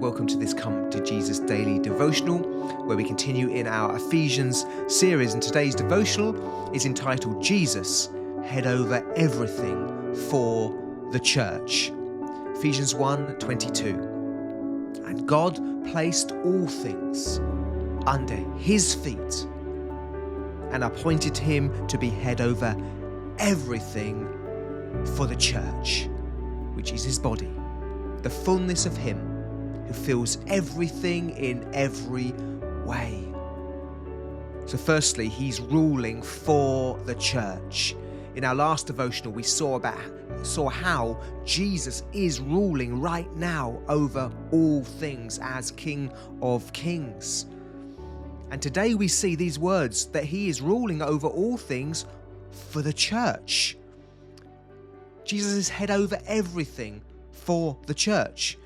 welcome to this Come to Jesus Daily Devotional, where we continue in our Ephesians series, and today's devotional is entitled Jesus, Head Over Everything for the Church. Ephesians 1:22. And God placed all things under his feet and appointed him to be head over everything for the church, which is his body, the fullness of him who fills everything in every way. So firstly, he's ruling for the church. In our last devotional, we saw how Jesus is ruling right now over all things as King of Kings. And today we see these words that he is ruling over all things for the church. Jesus is head over everything for the church.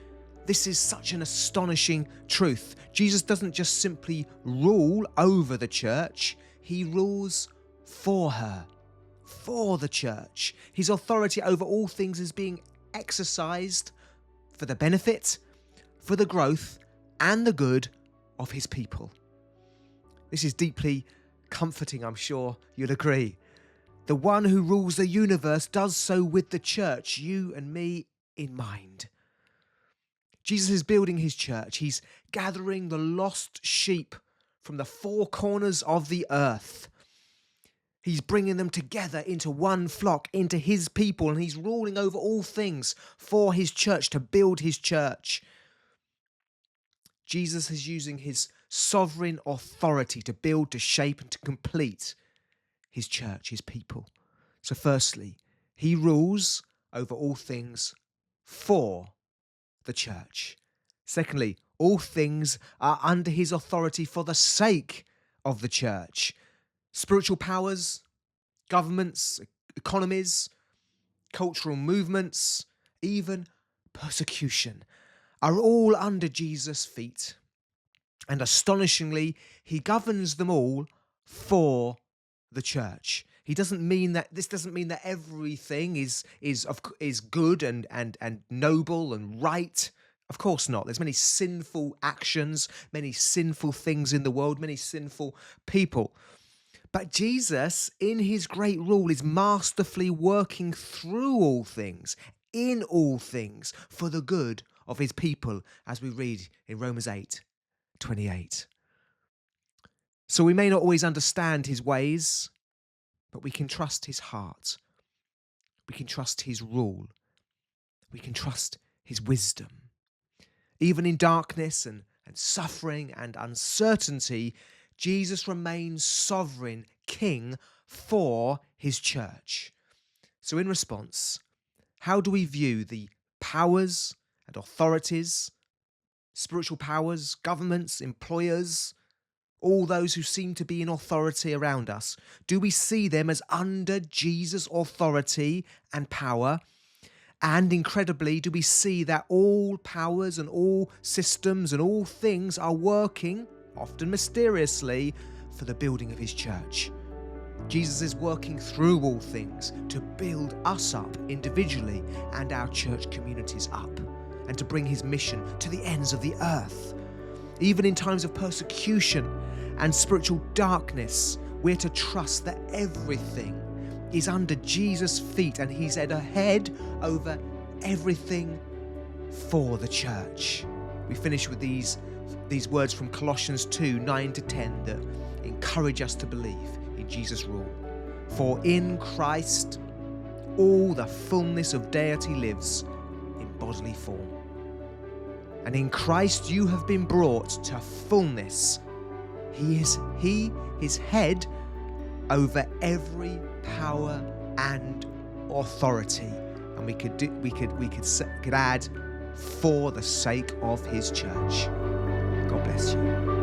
This is such an astonishing truth. Jesus doesn't just simply rule over the church, he rules for her, for the church. His authority over all things is being exercised for the benefit, for the growth, and the good of his people. This is deeply comforting, I'm sure you'll agree. The one who rules the universe does so with the church, you and me, in mind. Jesus is building his church. He's gathering the lost sheep from the four corners of the earth. He's bringing them together into one flock, into his people, and he's ruling over all things for his church, to build his church. Jesus is using his sovereign authority to build, to shape, and to complete his church, his people. So firstly, he rules over all things for the church. Secondly, all things are under his authority for the sake of the church. Spiritual powers, governments, economies, cultural movements, even persecution are all under Jesus' feet. And astonishingly, he governs them all for the church. This doesn't mean that everything is good and noble and right. Of course not. There's many sinful actions, many sinful things in the world, many sinful people. But Jesus, in his great rule, is masterfully working through all things, in all things, for the good of his people, as we read in Romans 8:28. So we may not always understand his ways, but we can trust his heart. We can trust his rule. We can trust his wisdom. Even in darkness and suffering and uncertainty, Jesus remains sovereign king for his church. So in response, how do we view the powers and authorities, spiritual powers, governments, employers, all those who seem to be in authority around us? Do we see them as under Jesus' authority and power? And incredibly, do we see that all powers and all systems and all things are working, often mysteriously, for the building of his church? Jesus is working through all things to build us up individually and our church communities up, and to bring his mission to the ends of the earth. Even in times of persecution and spiritual darkness, we're to trust that everything is under Jesus' feet and he's at a head over everything for the church. We finish with these words from Colossians 2:9-10 that encourage us to believe in Jesus' rule. For in Christ all the fullness of deity lives in bodily form. And in Christ you have been brought to fullness. He is head over every power and authority. And we could add, for the sake of his church. God bless you.